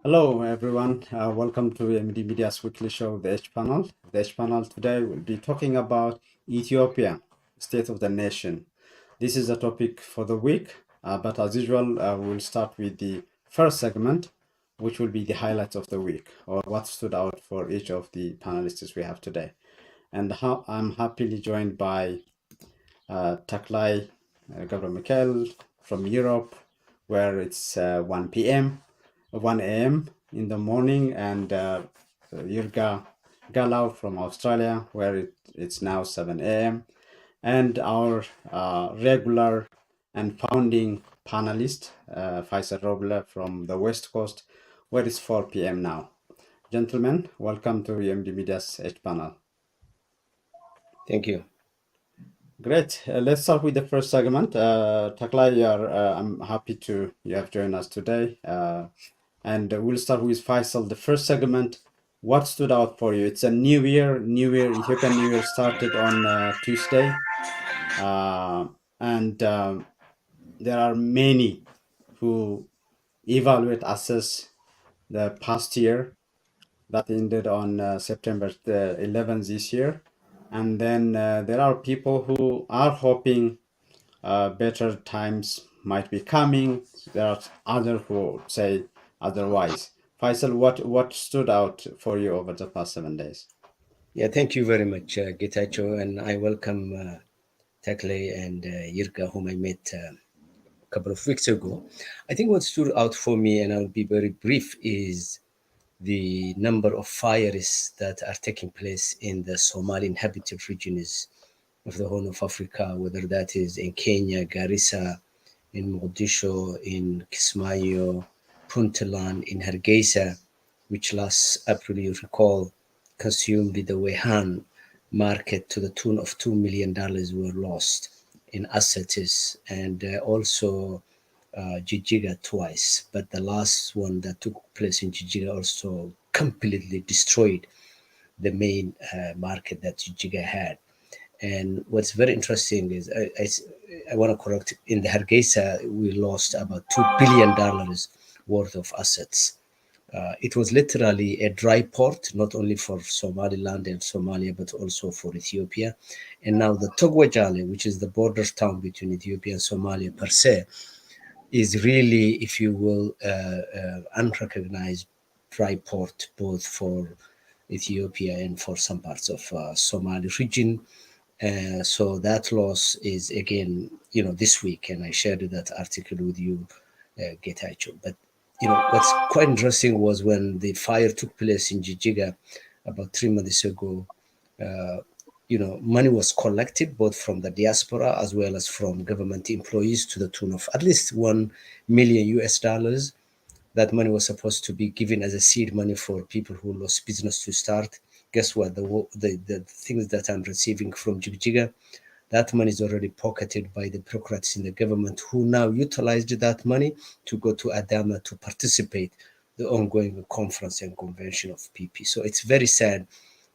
Hello, everyone. Welcome to MD Media's weekly show, The H Panel. The H Panel today will be talking about Ethiopia, state of the nation. This is a topic for the week, but as usual, we'll start with the first segment, which will be the highlights of the week or what stood out for each of the panelists we have today. And I'm happily joined by Taklai Gabriel Michael from Europe, where it's 1 p.m., 1 a.m. in the morning, and Yurga Galau from Australia, where it's now 7 a.m. And our regular and founding panelist, Faisal Roble from the West Coast, where it's 4 p.m. now. Gentlemen, welcome to EMD Media's H panel. Thank you. Great. Let's start with the first segment. Taklai, I'm happy you have joined us today. And we'll start with Faisal. The first segment, what stood out for you? It's a new year. Ethiopian New Year started on Tuesday. And there are many who assess the past year that ended on September 11th this year. And then there are people who are hoping better times might be coming. There are others who say otherwise. Faisal, what stood out for you over the past 7 days? Yeah, thank you very much, Getachew, and I welcome Taklai and Yurga, whom I met a couple of weeks ago. I think what stood out for me, and I'll be very brief, is the number of fires that are taking place in the Somali inhabited regions of the Horn of Africa, whether that is in Kenya, Garissa, in Mogadishu, in Kismayo, Puntland, in Hargeisa, which last April, you recall, consumed the Wehan market to the tune of $2 million were lost in assets, and also Jijiga twice. But the last one that took place in Jijiga also completely destroyed the main market that Jijiga had. And what's very interesting is I want to correct, in the Hargeisa, we lost about $2 billion worth of assets. It was literally a dry port, not only for Somaliland and Somalia, but also for Ethiopia. And now the Togwajale, which is the border town between Ethiopia and Somalia per se, is really, if you will, unrecognized dry port, both for Ethiopia and for some parts of Somali region. So that loss is again, this week, and I shared that article with you, Getachew. But what's quite interesting was when the fire took place in Jijiga about 3 months ago. Money was collected both from the diaspora as well as from government employees to the tune of at least 1 million US dollars. That money was supposed to be given as a seed money for people who lost business to start. Guess what? The things that I'm receiving from Jijiga, that money is already pocketed by the bureaucrats in the government, who now utilized that money to go to Adama to participate the ongoing conference and convention of PP. So it's very sad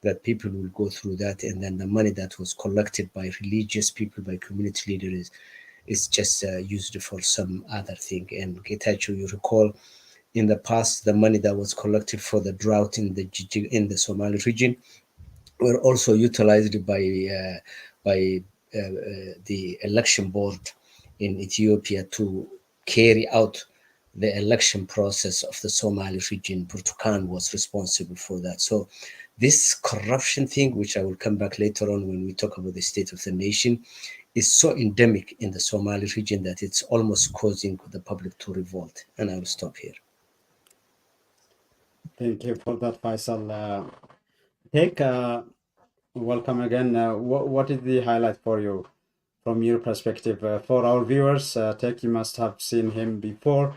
that people will go through that, and then the money that was collected by religious people, by community leaders, is just used for some other thing. And Getachew, you recall, in the past, the money that was collected for the drought in the Somali region were also utilized by the election board in Ethiopia to carry out the election process of the Somali region. Burtukan was responsible for that. So this corruption thing, which I will come back later on when we talk about the state of the nation, is so endemic in the Somali region that it's almost causing the public to revolt. And I will stop here. Thank you for that, Faisal. Welcome again. What is the highlight for you from your perspective? For our viewers, Tek, you must have seen him before.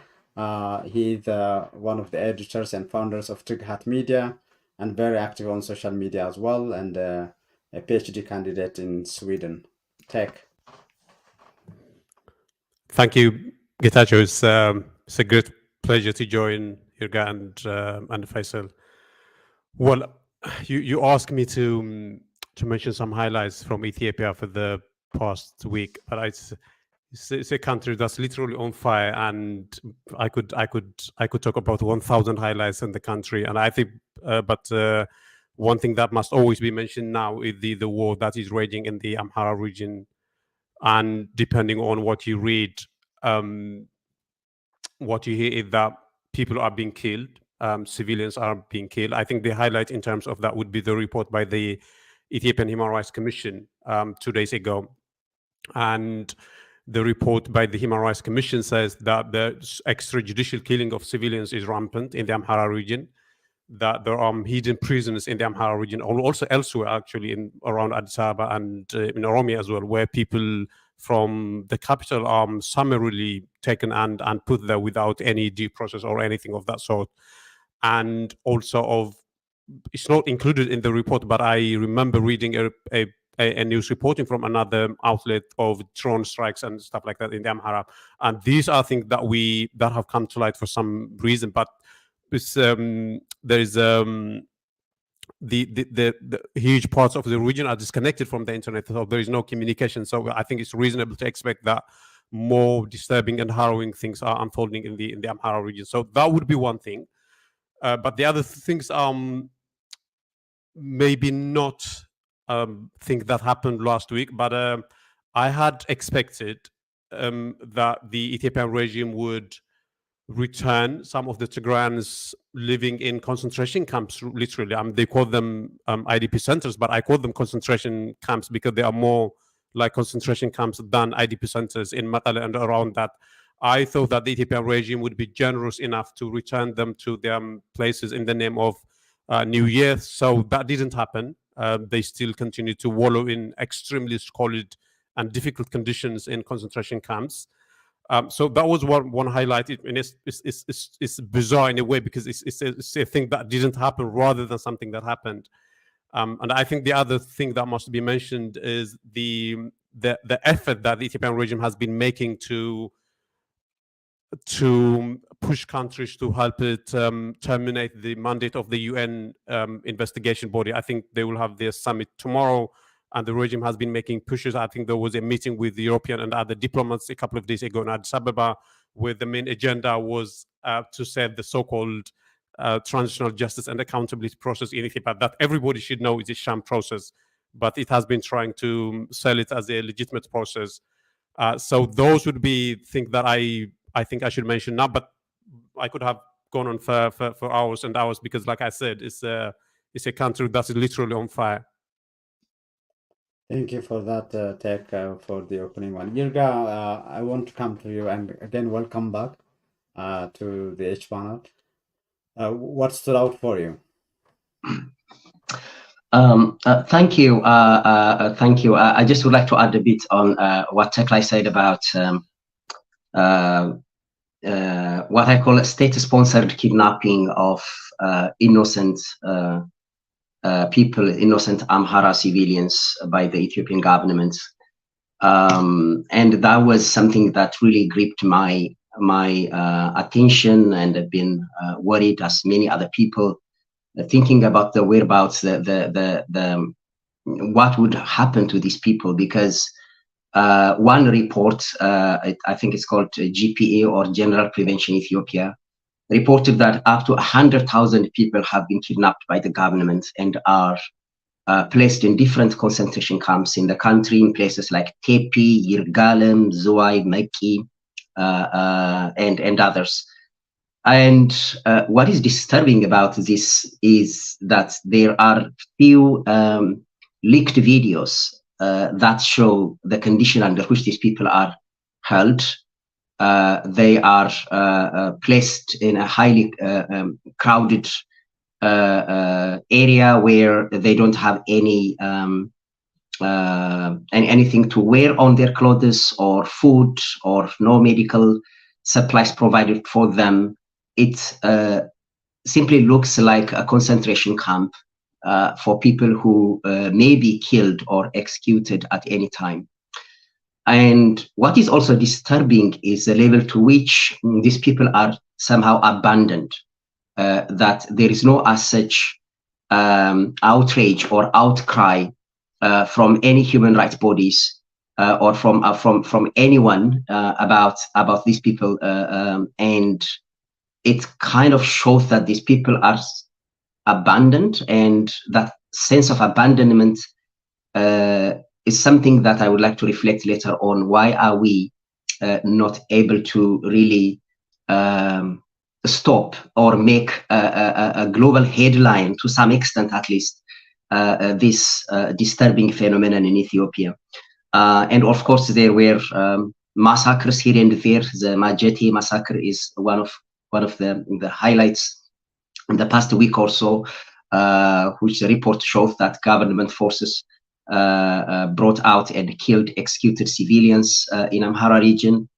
He's one of the editors and founders of Trighat Media and very active on social media as well, and a PhD candidate in Sweden. Tek. Thank you, Getachew. It's a great pleasure to join Yurga and Faisal. Well, you asked me to mention some highlights from Ethiopia for the past week, but It's a country that's literally on fire, and I could talk about 1,000 highlights in the country. And I think, one thing that must always be mentioned now is the war that is raging in the Amhara region. And depending on what you read, what you hear is that people are being killed, civilians are being killed. I think the highlight in terms of that would be the report by the Ethiopian Human Rights Commission 2 days ago. And the report by the Human Rights Commission says that the extrajudicial killing of civilians is rampant in the Amhara region, that there are hidden prisons in the Amhara region, or also elsewhere, actually, around Addis Ababa and in Oromia as well, where people from the capital are summarily taken and put there without any due process or anything of that sort. And also it's not included in the report, but I remember reading a news reporting from another outlet of drone strikes and stuff like that in the Amhara. And these are things that have come to light for some reason, but it's, there is the huge parts of the region are disconnected from the internet, so there is no communication. So I think it's reasonable to expect that more disturbing and harrowing things are unfolding in the Amhara region. So that would be one thing. But the other things maybe not things that happened last week, but I had expected that the Ethiopian regime would return some of the Tigrayans living in concentration camps, literally. They call them IDP centers, but I call them concentration camps because they are more like concentration camps than IDP centers in Matale and around that. I thought that the Ethiopian regime would be generous enough to return them to their places in the name of New Year. So that didn't happen. They still continue to wallow in extremely squalid and difficult conditions in concentration camps. So that was one highlight. It's bizarre in a way because it's a thing that didn't happen rather than something that happened. And I think the other thing that must be mentioned is the effort that the Ethiopian regime has been making to push countries to help it terminate the mandate of the UN investigation body. I think they will have their summit tomorrow, and the regime has been making pushes. I think there was a meeting with the European and other diplomats a couple of days ago in Addis Ababa, where the main agenda was to set the so-called transitional justice and accountability process in Ethiopia that everybody should know is a sham process, but it has been trying to sell it as a legitimate process. So those would be things that I think I should mention now, but I could have gone on for hours and hours because, like I said, it's a country that's literally on fire. Thank you for that, Tech, for the opening one. Yurga, I want to come to you, and again, welcome back to the H panel. What stood out for you? Thank you. Thank you. I just would like to add a bit on what Taklai said about what I call a state-sponsored kidnapping of innocent people, innocent Amhara civilians by the Ethiopian government. And that was something that really gripped my attention, and I've been worried, as many other people, thinking about the whereabouts, what would happen to these people, because one report, I think it's called GPA, or General Prevention Ethiopia, reported that up to 100,000 people have been kidnapped by the government and are placed in different concentration camps in the country, in places like Tepi, Yirgalem, Zuwai, Meki, and others. And what is disturbing about this is that there are few leaked videos that show the condition under which these people are held. They are placed in a highly crowded area where they don't have anything to wear on their clothes, or food, or no medical supplies provided for them. It simply looks like a concentration camp for people who may be killed or executed at any time. And what is also disturbing is the level to which these people are somehow abandoned, that there is no as such outrage or outcry from any human rights bodies or from anyone about these people, and it kind of shows that these people are abandoned, and that sense of abandonment is something that I would like to reflect later on. Why are we not able to really stop or make a global headline, to some extent at least, this disturbing phenomenon in Ethiopia? And of course, there were massacres here and there. The Majete massacre is one of the highlights in the past week or so, which the report shows that government forces brought out and executed civilians in Amhara region.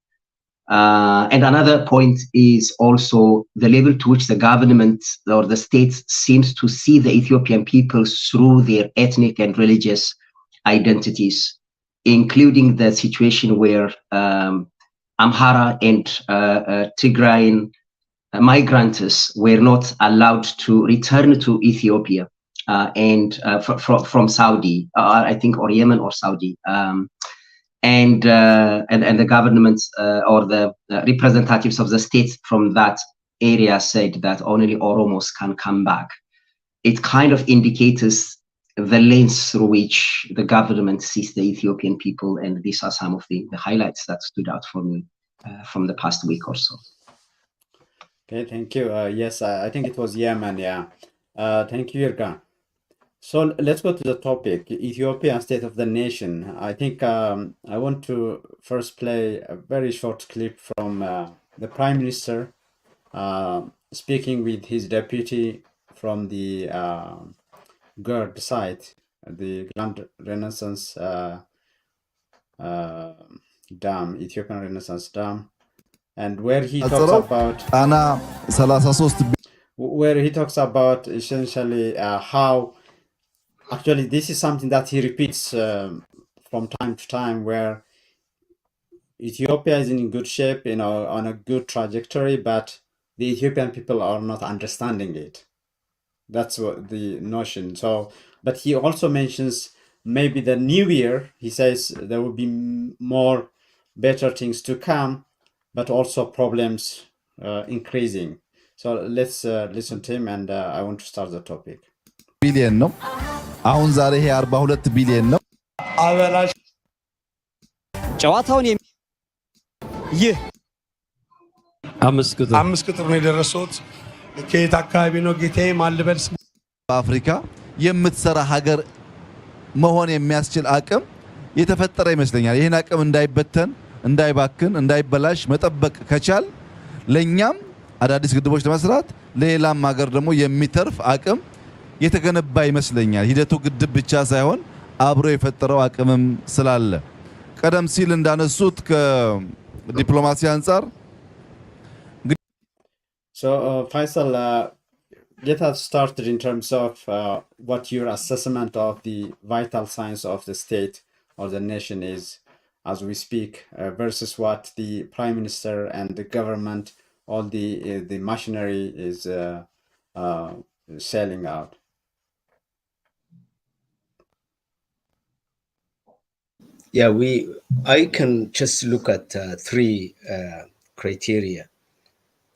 And another point is also the level to which the government or the state seems to see the Ethiopian people through their ethnic and religious identities, including the situation where Amhara and Tigrayan migrants were not allowed to return to Ethiopia and from Saudi, I think, or Yemen or Saudi. And the government or the representatives of the states from that area said that only Oromos can come back. It kind of indicates the lens through which the government sees the Ethiopian people, and these are some of the highlights that stood out for me from the past week or so. Okay, thank you. Yes, I think it was Yemen, yeah. Thank you, Yurga. So let's go to the topic, Ethiopia, state of the nation. I think I want to first play a very short clip from the Prime Minister speaking with his deputy from the GERD site, the Grand Renaissance Dam, Ethiopian Renaissance Dam, and where he talks about essentially how actually this is something that he repeats from time to time, where Ethiopia is in good shape, on a good trajectory, but the Ethiopian people are not understanding it. That's what the notion. So, but he also mentions maybe the new year, he says there will be more better things to come, but also problems increasing. So let's listen to him, and I want to start the topic. ቢሊየን ነው። አሁን ዛሬ ይሄ 42 ቢሊየን ነው። አበላሽ ጨዋታውን ይህ አምስት ቁጥር ነው የደረሱት። ከየት አካባቢ ነው ጌታዬ? ማልበልስ በአፍሪካ የምትሰራ ሀገር መሆን የሚያስችል አቅም የተፈጠረ ይመስለኛል። ይሄን አቅም እንዳይበተን፣ እንዳይባክን፣ እንዳይበላሽ መጠበቅ ከቻል ለኛም አዳዲስ ግድቦች ለመስራት ለሌላም ሀገር ደግሞ የሚተርፍ አቅም የተገነባ ይመስለኛል። ሂደቱ ግድብ ብቻ ሳይሆን አብሮ የፈጠረው አቅምም ስላለ ቀደም ሲል እንዳነሱት ከዲፕሎማሲ አንፃር So Faisal, get us started in terms of what your assessment of the vital signs of the state or the nation is as we speak versus what the Prime Minister and the government, all the machinery is selling out. Yeah, I can just look at three criteria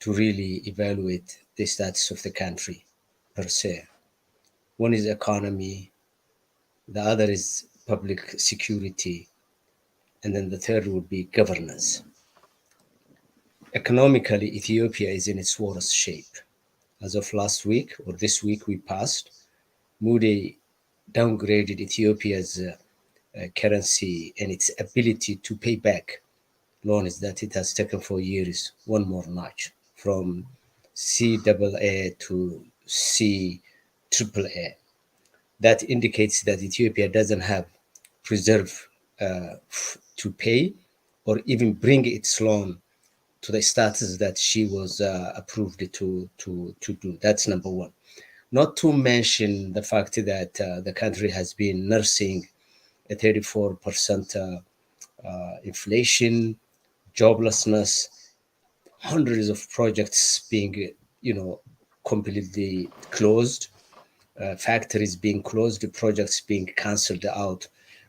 to really evaluate the status of the country per se. One is economy, the other is public security, and then the third would be governance. Economically, Ethiopia is in its worst shape. As of last week, or this week we passed, Moody downgraded Ethiopia's currency and its ability to pay back loans that it has taken for years one more notch, from CAA to CAAA. That indicates that Ethiopia doesn't have reserve to pay or even bring its loan to the status that she was approved to do. That's number one. Not to mention the fact that the country has been nursing a 34% inflation, joblessness, hundreds of projects being, completely closed, factories being closed, projects being canceled out.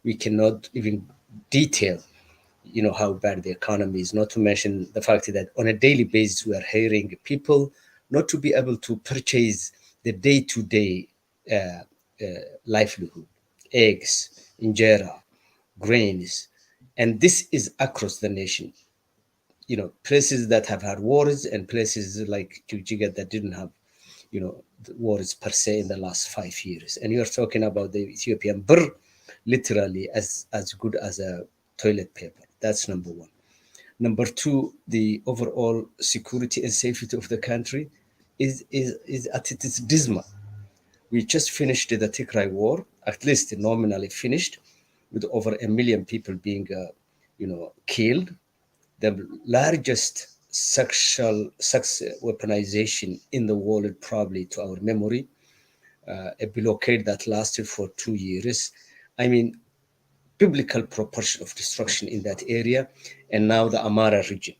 We cannot even detail, how bad the economy is, not to mention the fact that on a daily basis we are hearing people not to be able to purchase the day-to-day livelihood, eggs, injera, grains, and this is across the nation. Places that have had wars and places like Yurga that didn't have, wars per se in the last 5 years. And you're talking about the Ethiopian birr, literally as good as a toilet paper. That's number one. Number two, the overall security and safety of the country is at its dismal. We just finished the Taklai war, at least nominally finished, with over 1 million people being, killed. The largest sex weaponization in the world, probably to our memory, a blockade that lasted for 2 years. I mean, biblical proportion of destruction in that area. And now the Amara region,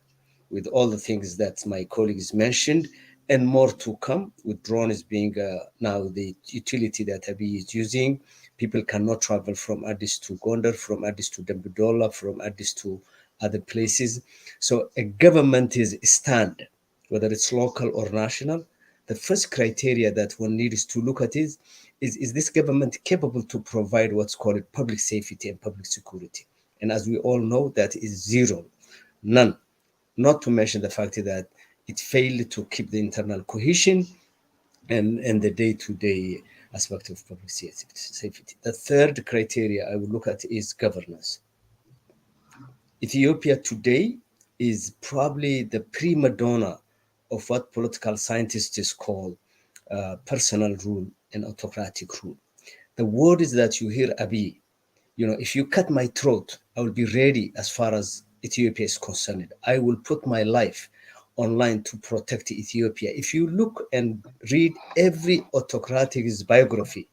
with all the things that my colleagues mentioned, and more to come, with drones being now the utility that Abiy is using. People cannot travel from Addis to Gondar, from Addis to Dambudola, from Addis to other places. So a government is stand, whether it's local or national. The first criteria that one needs to look at is this government capable to provide what's called public safety and public security? And as we all know, that is zero, none. Not to mention the fact that it failed to keep the internal cohesion and the day-to-day aspect of public safety. The third criteria I would look at is governance. Ethiopia today is probably the prima donna of what political scientists call personal rule and autocratic rule. The word is that you hear Abiy, if you cut my throat, I will be ready as far as Ethiopia is concerned. I will put my life online to protect Ethiopia. If you look and read every autocratic's biography,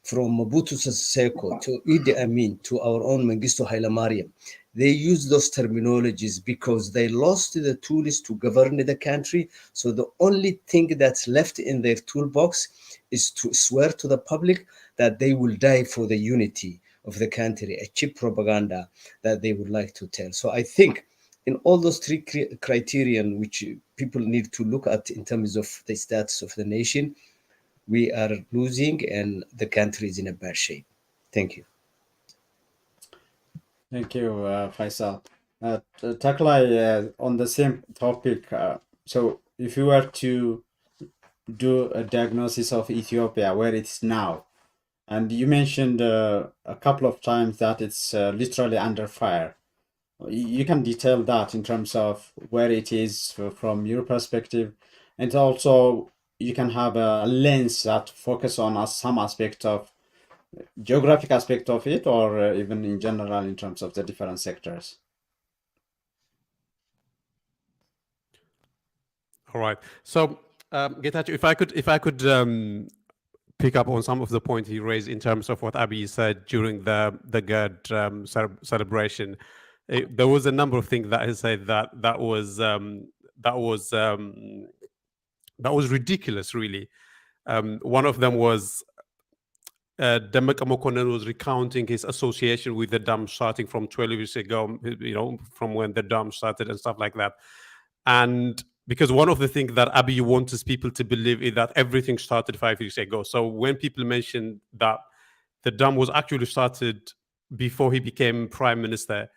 from Mobutu Sese Seko to Idi Amin to our own Mengistu Haile Mariam, they use those terminologies because they lost the tools to govern the country. So the only thing that's left in their toolbox is to swear to the public that they will die for the unity of the country, a cheap propaganda that they would like to tell. So I think in all those three criterion which people need to look at in terms of the status of the nation, we are losing and the country is in a bad shape. Thank you. Thank you, Faisal. Taklai, on the same topic, so if you were to do a diagnosis of Ethiopia, where it's now, and you mentioned a couple of times that it's literally under fire. You can detail that in terms of where it is from your perspective, and also you can have a lens that focus on some aspect of geographic aspect of it, or even in general in terms of the different sectors. All right. So, Getachew, if I could pick up on some of the points he raised in terms of what Abiy said during the GERD celebration. There was a number of things that he said that was ridiculous, really. One of them was Demeke Mokonnen was recounting his association with the dam starting from 12 years ago, from when the dam started and stuff like that. And because one of the things that Abiy wants people to believe is that everything started 5 years ago. So when people mention that the dam was actually started before he became prime minister,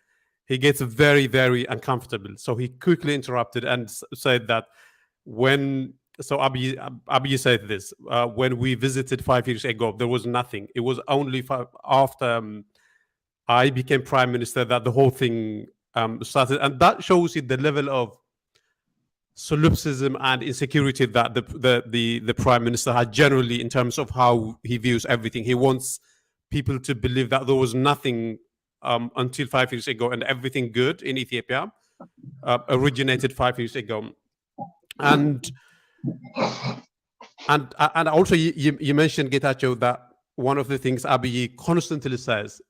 he gets very, very uncomfortable. So he quickly interrupted and said that Abiy said this, when we visited 5 years ago, there was nothing. It was only after I became prime minister that the whole thing started. And that shows you the level of solipsism and insecurity that the prime minister had generally in terms of how he views everything. He wants people to believe that there was nothing until 5 years ago, and everything good in Ethiopia originated 5 years ago. And also you mentioned, Getachew, that one of the things Abiy constantly says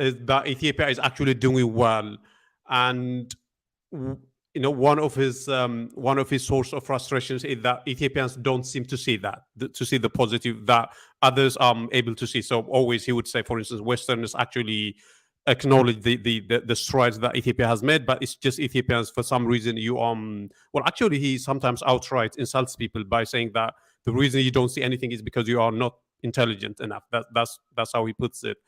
is that Ethiopia is actually doing well, and one of his source of frustrations is that Ethiopians don't seem to see that, to see the positive that others are able to see. So always he would say, for instance, Westerners actually acknowledge the strides that Ethiopia has made, but it's just Ethiopians for some reason well, actually he sometimes outright insults people by saying that the reason you don't see anything is because you are not intelligent enough. That's how he puts it.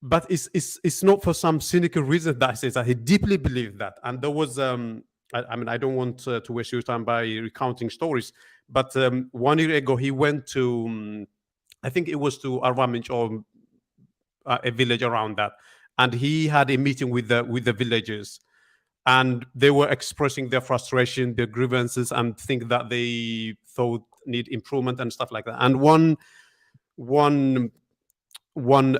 But it's not for some cynical reason that he says that. He deeply believed that. And there was I mean, I don't want to waste your time by recounting stories, but 1 year ago he went to I think it was to Arvaminch or a village around that, and he had a meeting with the villagers, and they were expressing their frustration, their grievances, and things that they thought need improvement and stuff like that. And one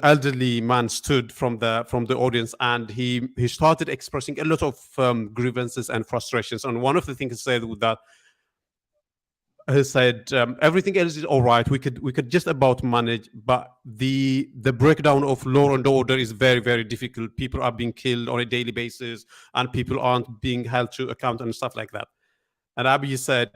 elderly man stood from the audience, and he started expressing a lot of grievances and frustrations. And one of the things he said was that he said everything else is all right. We could just about manage, but the breakdown of law and order is very, very difficult. People are being killed on a daily basis, and people aren't being held to account and stuff like that. And Abiy said,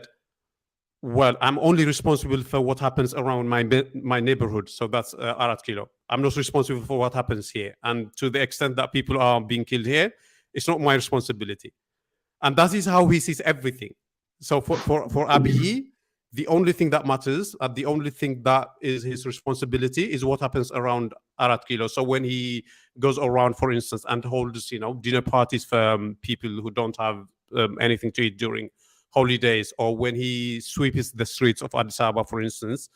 well, I'm only responsible for what happens around my neighborhood. So that's Arat Kilo. I'm not responsible for what happens here. And to the extent that people are being killed here, it's not my responsibility. And that is how he sees everything. So for Abiy, the only thing that matters, and the only thing that is his responsibility, is what happens around Arat Kilo. So when he goes around, for instance, and holds, dinner parties for people who don't have anything to eat during holidays, or when he sweeps the streets of Addis Ababa, for instance,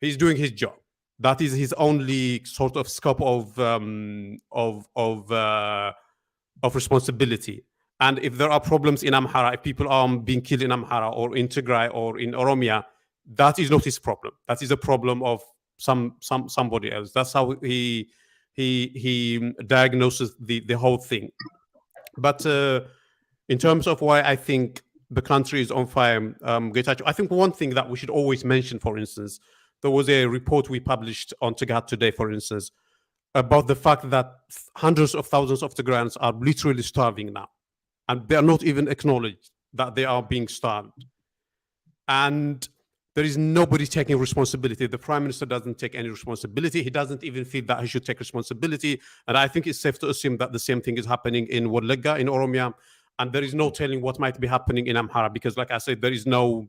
he's doing his job. That is his only sort of scope of responsibility. And if there are problems in Amhara, if people are being killed in Amhara or in Tigray or in Oromia, that is not his problem. That is a problem of somebody else. That's how he diagnoses the whole thing. But in terms of why I think the country is on fire, I think one thing that we should always mention, for instance, there was a report we published on Tighat today, for instance, about the fact that hundreds of thousands of Tigrayans are literally starving now. And they are not even acknowledged that they are being starved. And there is nobody taking responsibility. The prime minister doesn't take any responsibility. He doesn't even feel that he should take responsibility. And I think it's safe to assume that the same thing is happening in Wallagga, in Oromia. And there is no telling what might be happening in Amhara, because, like I said, there is no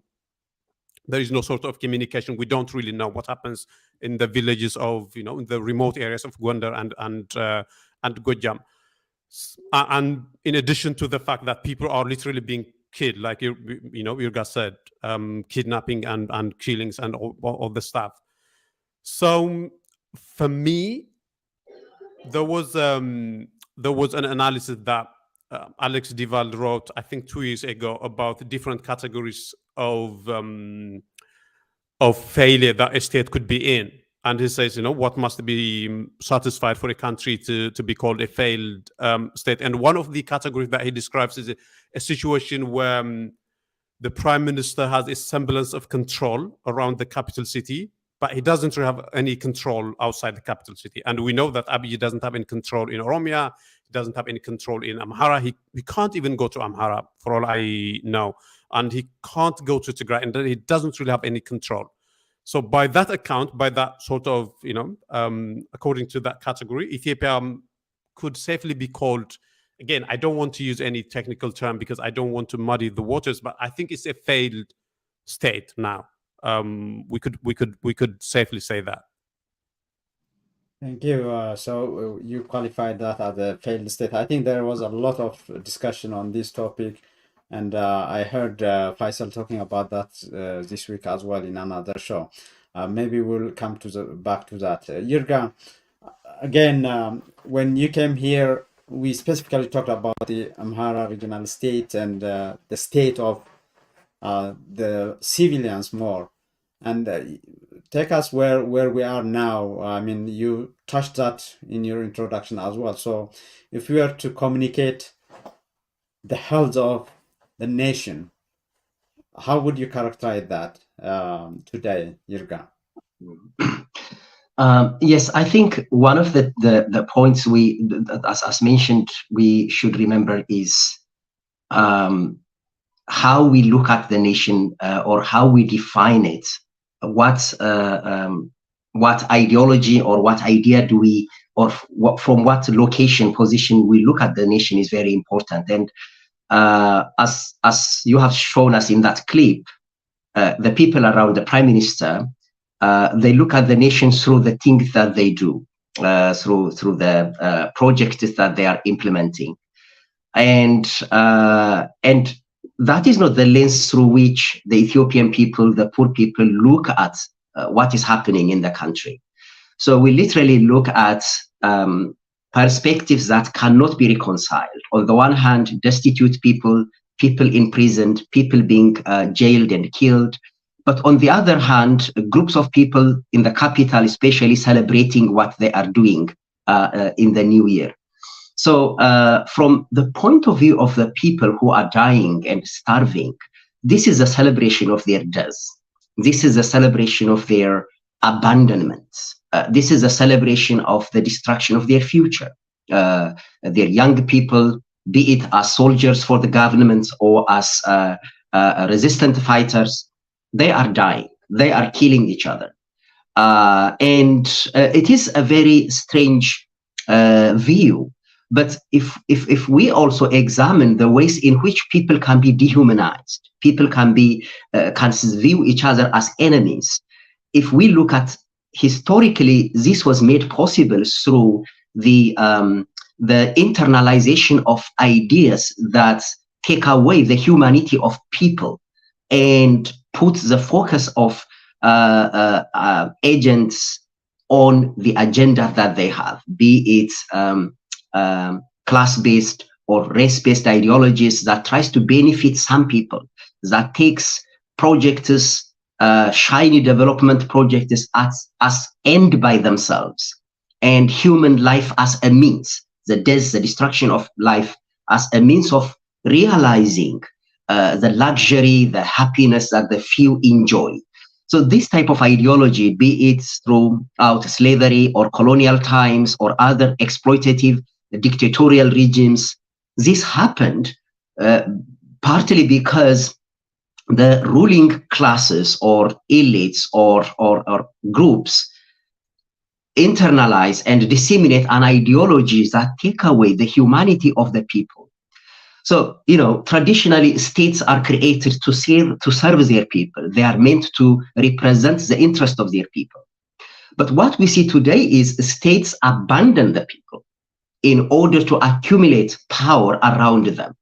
sort of communication. We don't really know what happens in the villages of, in the remote areas of Gondar and Gojam. And in addition to the fact that people are literally being killed, like Yurga said, kidnapping and killings and all the stuff. So for me, there was an analysis that Alex Dival wrote, I think 2 years ago, about the different categories of failure that a state could be in. And he says, what must be satisfied for a country to be called a failed state. And one of the categories that he describes is a situation where the prime minister has a semblance of control around the capital city, but he doesn't really have any control outside the capital city. And we know that Abiy doesn't have any control in Oromia. He doesn't have any control in Amhara. He can't even go to Amhara, for all I know. And he can't go to Tigray, and he doesn't really have any control. So by that account, by that sort of, according to that category, Ethiopia could safely be called, again, I don't want to use any technical term because I don't want to muddy the waters, but I think it's a failed state now. We could safely say that. Thank you. So you qualified that as a failed state. I think there was a lot of discussion on this topic. And I heard Faisal talking about that this week as well in another show. Maybe we'll come back to that. Yurga, again, when you came here, we specifically talked about the Amhara regional state and the state of the civilians more. And take us where we are now. I mean, you touched that in your introduction as well. So if we were to communicate the health of the nation, how would you characterize that today, Yurga? Yes, I think one of the points as mentioned, we should remember is how we look at the nation or how we define it. What ideology or what idea do we or from what location, position we look at the nation is very important. And as you have shown us in that clip, the people around the prime minister, they look at the nation through the things that they do, through the projects that they are implementing, and that is not the lens through which the Ethiopian people, the poor people, look at what is happening in the country. So we literally look at perspectives that cannot be reconciled. On the one hand, destitute people, people imprisoned, people being jailed and killed. But on the other hand, groups of people in the capital, especially celebrating what they are doing in the new year. So from the point of view of the people who are dying and starving, this is a celebration of their death. This is a celebration of their abandonment. This is a celebration of the destruction of their future. Their young people, be it as soldiers for the government or as resistant fighters, they are dying. They are killing each other. And it is a very strange view. But if we also examine the ways in which people can be dehumanized, people can view each other as enemies. If we look at historically, this was made possible through the internalization of ideas that take away the humanity of people and put the focus of agents on the agenda that they have, be it class-based or race-based ideologies that tries to benefit some people, that takes projects, shiny development projects as end by themselves, and human life as a means, the death, the destruction of life as a means of realizing the luxury, the happiness that the few enjoy. So this type of ideology, be it throughout slavery or colonial times or other exploitative dictatorial regimes, this happened partly because the ruling classes or elites or groups internalize and disseminate an ideology that take away the humanity of the people. So, traditionally, states are created to serve their people. They are meant to represent the interest of their people. But what we see today is states abandon the people in order to accumulate power around them.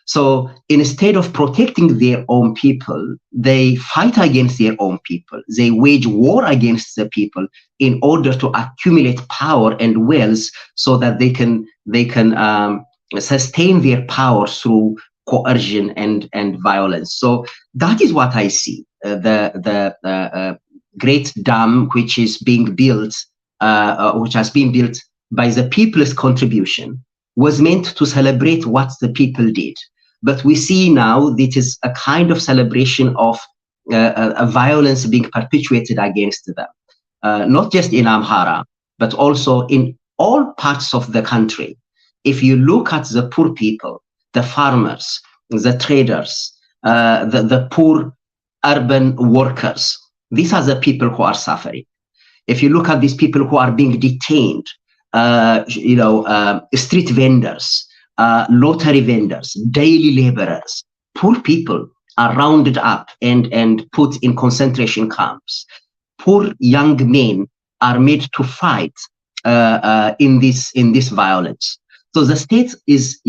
So instead of protecting their own people, they fight against their own people. They wage war against the people in order to accumulate power and wealth so that they can sustain their power through coercion and violence. So that is what I see. The great dam which is being built, which has been built by the people's contribution, was meant to celebrate what the people did. But we see now that it is a kind of celebration of a violence being perpetuated against them, not just in Amhara, but also in all parts of the country. If you look at the poor people, the farmers, the traders, the poor urban workers, these are the people who are suffering. If you look at these people who are being detained, street vendors, lottery vendors, daily laborers, poor people are rounded up and put in concentration camps. Poor young men are made to fight in this violence. So the state is,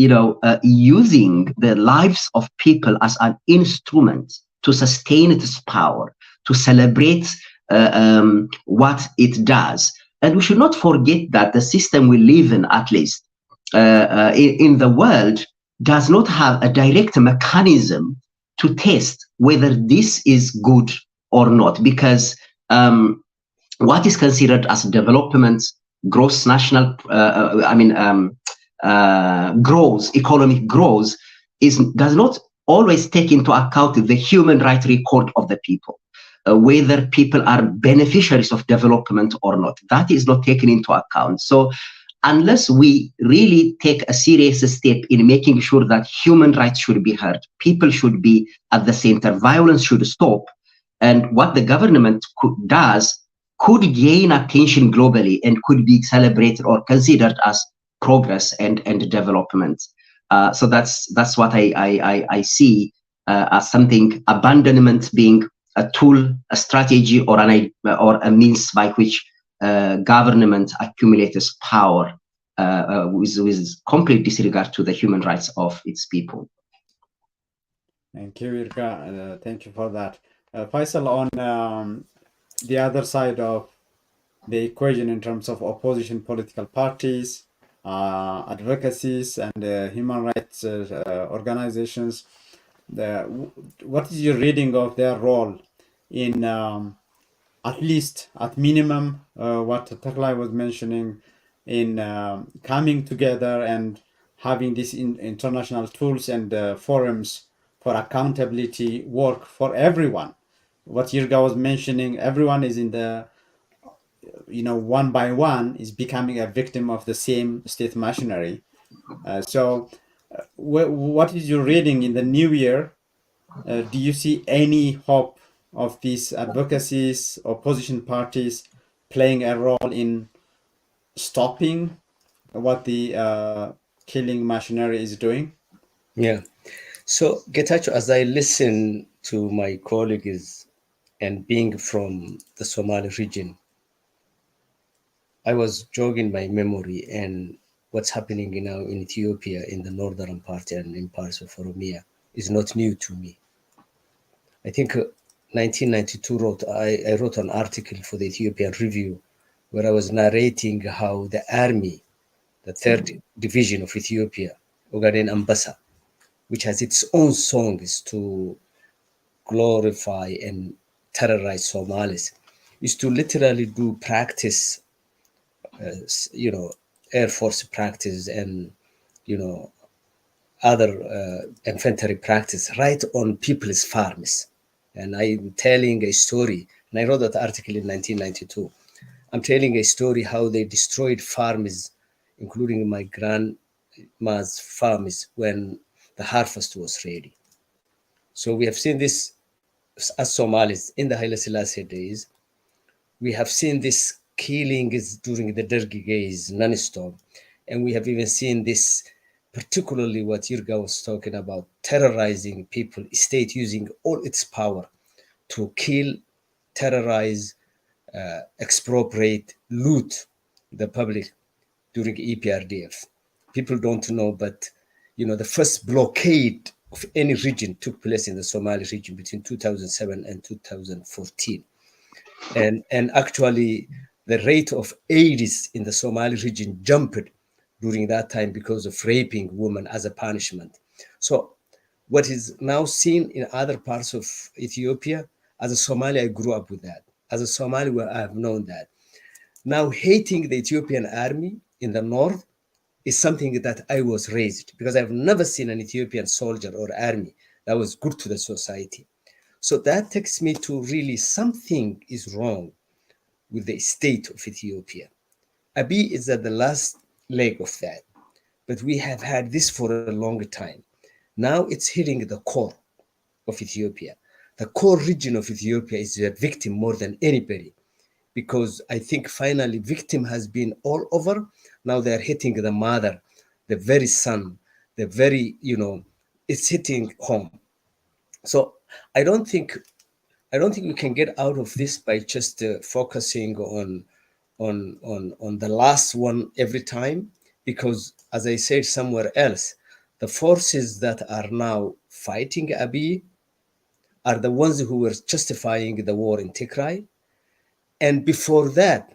using the lives of people as an instrument to sustain its power, to celebrate what it does. And we should not forget that the system we live in, at least in the world, does not have a direct mechanism to test whether this is good or not, because what is considered as development, gross national, growth, economic growth, does not always take into account the human rights record of the people. Whether people are beneficiaries of development or not, that is not taken into account. So unless we really take a serious step in making sure that human rights should be heard, people should be at the center, violence should stop, and what the government does could gain attention globally and could be celebrated or considered as progress and development. So that's what I see as something, abandonment being a tool, a strategy, or a means by which government accumulates power with complete disregard to the human rights of its people. Thank you, Yurga. Thank you for that. Faisal, on the other side of the equation in terms of opposition political parties, advocacies, and human rights organizations, what is your reading of their role in, at least at minimum, what Taklai was mentioning, in coming together and having these international tools and forums for accountability work for everyone? What Yurga was mentioning, everyone is in the, one by one is becoming a victim of the same state machinery. What is your reading in the new year? Do you see any hope of these advocacies, opposition parties playing a role in stopping what the killing machinery is doing? Yeah. So, Getachew, as I listen to my colleagues and being from the Somali region, I was jogging my memory and what's happening now in Ethiopia in the northern part and in parts of Oromia is not new to me. I think 1992 I wrote an article for the Ethiopian Review where I was narrating how the army, the 3rd Division of Ethiopia, Ogaden Ambassa, which has its own songs to glorify and terrorize Somalis, is to literally do practice, Air Force practice and, other infantry practice right on people's farms. And I'm telling a story, and I wrote that article in 1992. I'm telling a story how they destroyed farms, including my grandma's farms, when the harvest was ready. So we have seen this as Somalis in the Haile Selassie days. We have seen this killings during the Dergi days non-stop. And we have even seen this, particularly what Yurga was talking about, terrorizing people, state using all its power to kill, terrorize, expropriate, loot the public during EPRDF. People don't know, but the first blockade of any region took place in the Somali region between 2007 and 2014. And actually, the rate of AIDS in the Somali region jumped during that time because of raping women as a punishment. So what is now seen in other parts of Ethiopia, as a Somali, I grew up with that. As a Somali, I have known that. Now, hating the Ethiopian army in the north is something that I was raised, because I've never seen an Ethiopian soldier or army that was good to the society. So that takes me to really something is wrong with the state of Ethiopia. Abiy is at the last leg of that, but we have had this for a long time. Now it's hitting the core of Ethiopia. The core region of Ethiopia is a victim more than anybody, because I think finally victim has been all over. Now they're hitting the mother, the very son, the very, it's hitting home. So I don't think we can get out of this by just focusing on the last one every time, because as I said somewhere else, the forces that are now fighting Abiy are the ones who were justifying the war in Tigray. And before that,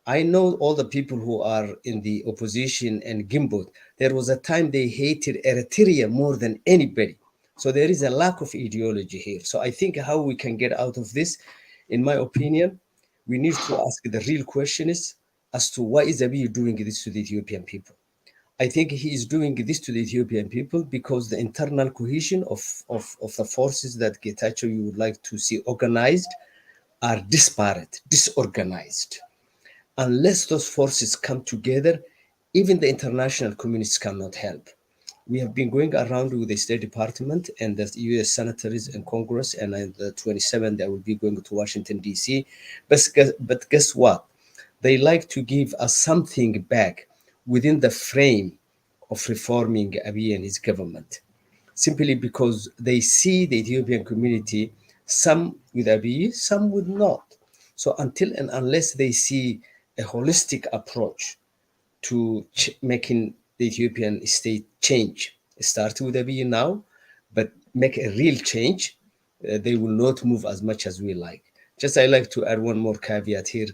I know all the people who are in the opposition and Gimbot. There was a time they hated Eritrea more than anybody. So there is a lack of ideology here. So I think how we can get out of this, in my opinion, we need to ask the real question is as to why is Abiy doing this to the Ethiopian people? I think he is doing this to the Ethiopian people because the internal cohesion of the forces that Getachew you would like to see organized are disparate, disorganized. Unless those forces come together, even the international communities cannot help. We have been going around with the State Department and the U.S. senators and Congress, and on the 27th, I will be going to Washington, D.C. But guess what? They like to give us something back within the frame of reforming Abiy and his government, simply because they see the Ethiopian community, some with Abiy, some would not. So until and unless they see a holistic approach to making the Ethiopian state change, start with Abiy now, but make a real change, they will not move as much as we like. Just I like to add one more caveat here,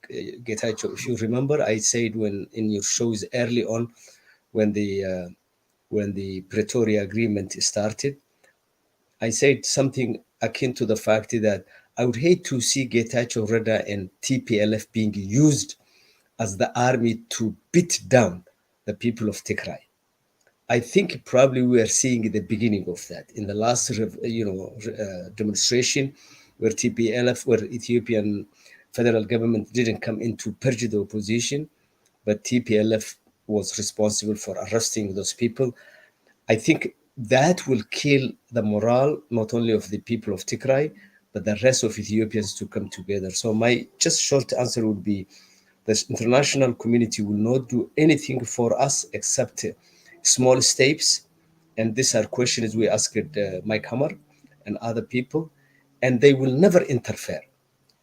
Getachew. If you remember, I said when in your shows early on, when the Pretoria Agreement started, I said something akin to the fact that I would hate to see Getachew Reda and TPLF being used as the army to beat down the people of Tigray. I think probably we are seeing the beginning of that in the last, demonstration where TPLF, where Ethiopian federal government didn't come in to purge the opposition, but TPLF was responsible for arresting those people. I think that will kill the morale, not only of the people of Tigray, but the rest of Ethiopians to come together. So my just short answer would be, the international community will not do anything for us except small steps. And these are questions we asked Mike Hammer and other people, and they will never interfere.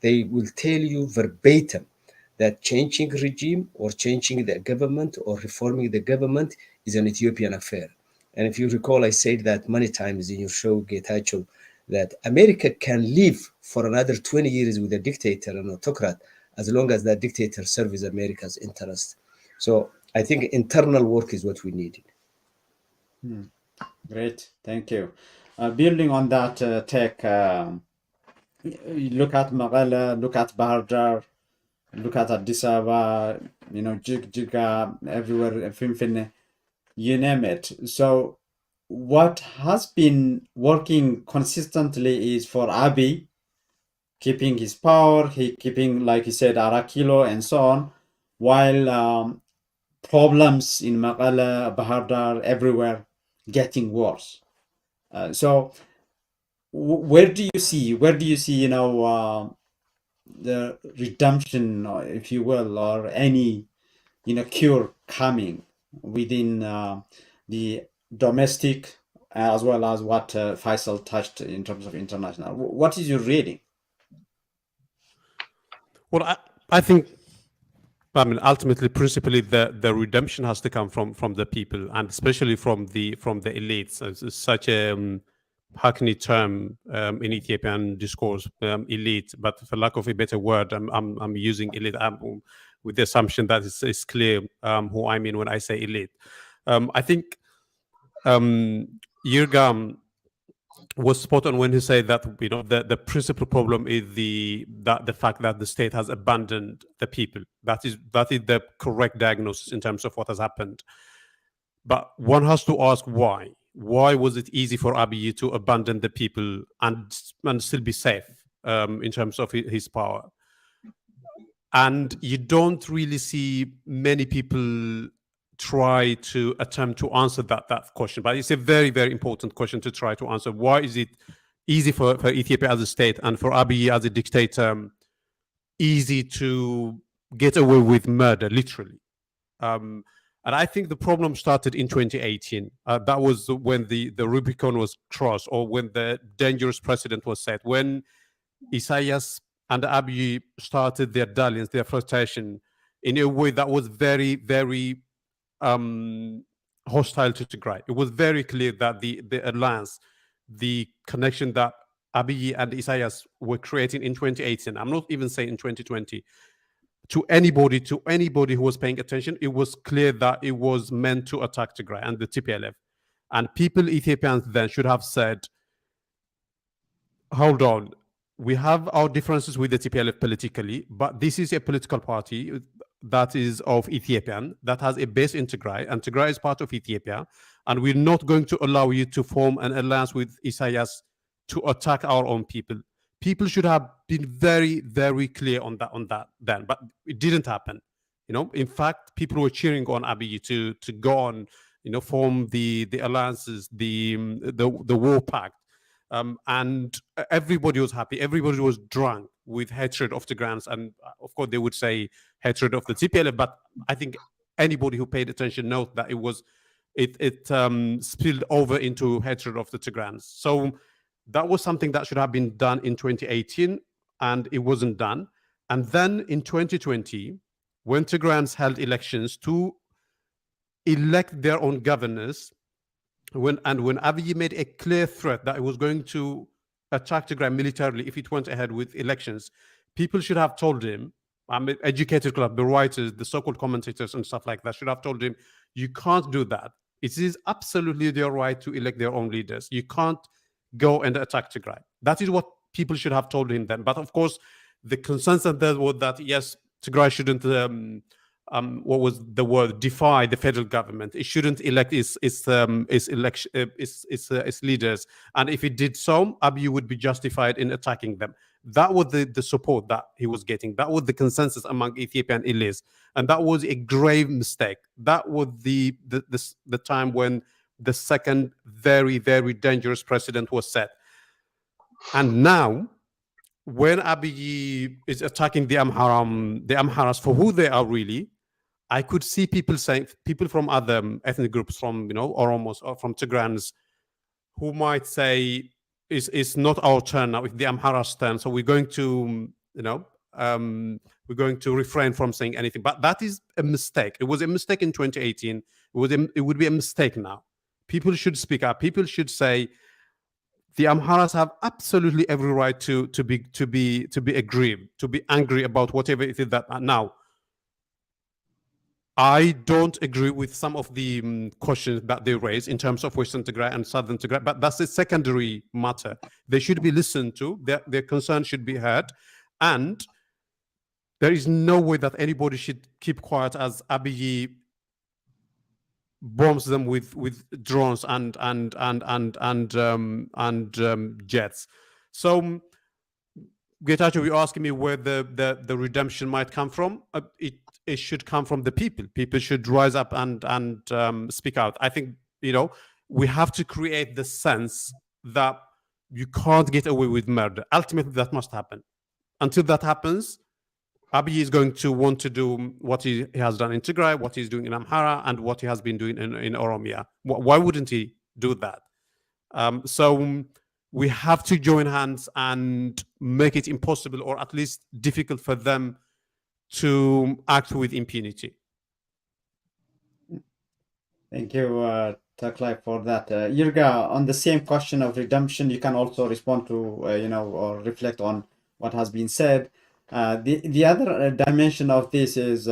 They will tell you verbatim that changing regime or changing the government or reforming the government is an Ethiopian affair. And if you recall, I said that many times in your show, Getachew, that America can live for another 20 years with a dictator, an autocrat, as long as that dictator serves America's interest. So I think internal work is what we need. Great, thank you. Building on that, Tech, look at Maqala, look at Bahar Dar, look at Addis Ababa, Jiga, everywhere, Finfinne, you name it. So what has been working consistently is for Abiy, keeping his power, keeping, like he said, Arakilo and so on, while problems in Maqala, Bahar Dar, everywhere getting worse. So where do you see, the redemption, if you will, or any, cure coming within the domestic as well as what Faisal touched in terms of international? What is your reading? Well, I think, ultimately, principally, the redemption has to come from the people, and especially from the elites. It's such a hackneyed term in Ethiopian discourse, elite. But for lack of a better word, I'm using elite with the assumption that it's clear who I mean when I say elite. I think Yurga was spot on when he said that the principal problem is the fact that the state has abandoned the people. That is the correct diagnosis in terms of what has happened. But one has to ask why. Why was it easy for Abiy to abandon the people and still be safe in terms of his power? And you don't really see many people try to attempt to answer that question, but it's a very, very important question to try to answer. Why is it easy for Ethiopia as a state and for Abiy as a dictator easy to get away with murder, literally? And I think the problem started in 2018. That was when the Rubicon was crossed, or when the dangerous precedent was set, when Isaias and Abiy started their dalliance, their flirtation, in a way that was very, very hostile to Tigray. It was very clear that the alliance, the connection that Abiy and Isaias were creating in 2018, I'm not even saying in 2020, to anybody who was paying attention, it was clear that it was meant to attack Tigray and the TPLF. And Ethiopians then should have said, hold on, we have our differences with the TPLF politically, but this is a political party that is of Ethiopian, that has a base in Tigray, and Tigray is part of Ethiopia, and we're not going to allow you to form an alliance with Isaias to attack our own people. People should have been very, very clear on that then, but it didn't happen. In fact, people were cheering on Abiy to go on, form the alliances, the war pact, and everybody was happy. Everybody was drunk with hatred of Tigrans, and of course they would say hatred of the TPLF. But I think anybody who paid attention knows that it spilled over into hatred of the Tigrans. So that was something that should have been done in 2018, and it wasn't done. And then in 2020, when Tigrans held elections to elect their own governors, when Abiy made a clear threat that it was going to attack Tigray militarily if it went ahead with elections, people should have told him, educated club, the writers, the so-called commentators and stuff like that should have told him, you can't do that. It is absolutely their right to elect their own leaders. You can't go and attack Tigray. That is what people should have told him then. But of course, the consensus there was that, yes, Tigray shouldn't, what was the word, defy the federal government. It shouldn't elect its leaders. And if it did so, Abiy would be justified in attacking them. That was the support that he was getting. That was the consensus among Ethiopian elites. And that was a grave mistake. That was the time when the second very, very dangerous precedent was set. And now, when Abiy is attacking the Amharas for who they are really, I could see people saying, people from other ethnic groups, from Oromos or from Tigrans, who might say, "It's not our turn now; it's the Amharas' turn." So we're going to, we're going to refrain from saying anything. But that is a mistake. It was a mistake in 2018. It would be a mistake now. People should speak up. People should say, the Amharas have absolutely every right to be aggrieved, to be angry about whatever it is that now. I don't agree with some of the questions that they raise in terms of Western Tigray and Southern Tigray, but that's a secondary matter. They should be listened to. Their concerns should be heard, and there is no way that anybody should keep quiet as Abiy bombs them with drones and jets. So, Getachew, you're asking me where the redemption might come from. It should come from the people. People should rise up and speak out. I think we have to create the sense that you can't get away with murder. Ultimately, that must happen. Until that happens, Abiy is going to want to do what he has done in Tigray, what he's doing in Amhara, and what he has been doing in Oromia. Why wouldn't he do that? So we have to join hands and make it impossible, or at least difficult, for them to act with impunity. Thank you, Taklai, for that. Yurga, on the same question of redemption, you can also respond to, or reflect on what has been said. The other dimension of this is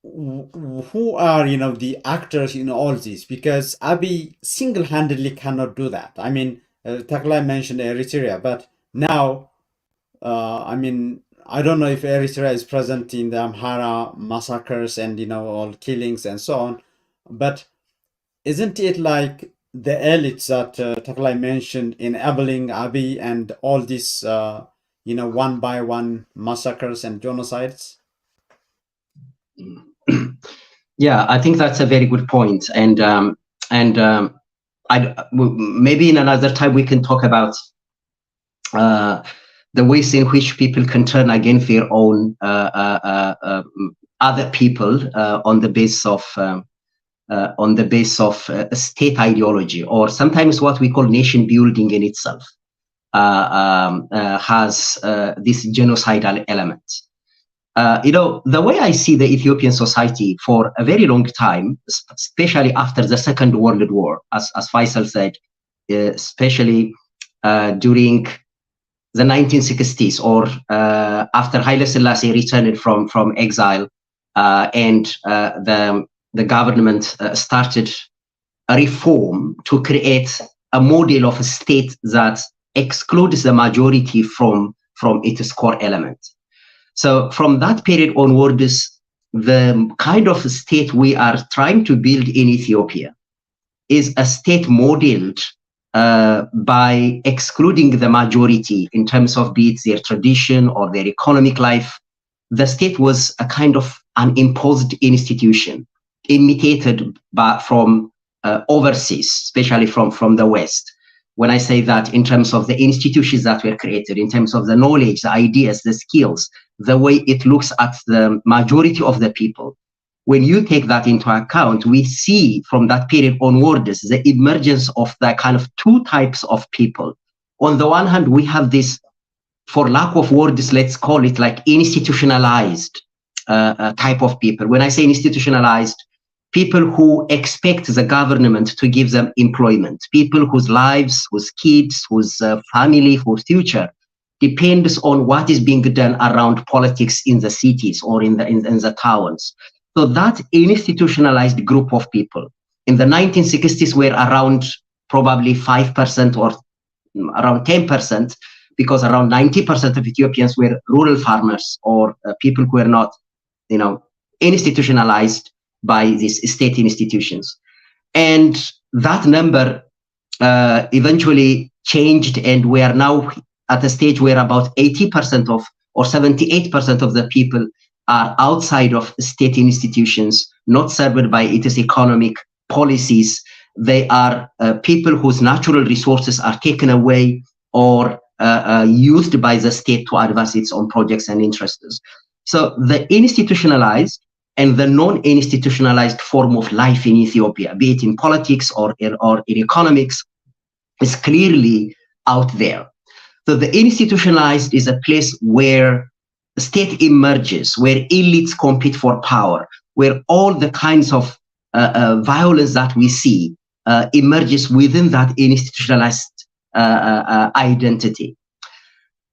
who are the actors in all this, because Abiy single-handedly cannot do that. I mean, Taklai mentioned Eritrea, but now I don't know if Eritrea is present in the Amhara massacres and all killings and so on, but isn't it like the elites that Taklai mentioned enabling Abiy and all these one by one massacres and genocides? Yeah, I think that's a very good point, and maybe in another time we can talk about the ways in which people can turn against their own other people on the basis of state ideology, or sometimes what we call nation building in itself has this genocidal element. The way I see the Ethiopian society for a very long time, especially after the Second World War, as Faisal said, especially during the 1960s, or after Haile Selassie returned from exile, and the government started a reform to create a model of a state that excludes the majority from its core element. So from that period onwards, the kind of state we are trying to build in Ethiopia is a state modeled by excluding the majority in terms of be it their tradition or their economic life. The state was a kind of an imposed institution imitated from overseas, especially from the West. When I say that in terms of the institutions that were created, in terms of the knowledge, the ideas, the skills, the way it looks at the majority of the people, when you take that into account, we see from that period onwards the emergence of the kind of two types of people. On the one hand, we have this, for lack of words, let's call it like institutionalized type of people. When I say institutionalized, people who expect the government to give them employment, people whose lives, whose kids, whose family, whose future depends on what is being done around politics in the cities or in the towns. So that institutionalized group of people in the 1960s were around probably 5% or around 10%, because around 90% of Ethiopians were rural farmers or people who were not, institutionalized by these state institutions. And that number eventually changed, and we are now at a stage where about 80% of or 78% of the people are outside of state institutions, not served by its economic policies. They are people whose natural resources are taken away or used by the state to advance its own projects and interests. So the institutionalized and the non-institutionalized form of life in Ethiopia, be it in politics or in economics, is clearly out there. So the institutionalized is a place where the state emerges, where elites compete for power, where all the kinds of violence that we see emerges within that institutionalized identity.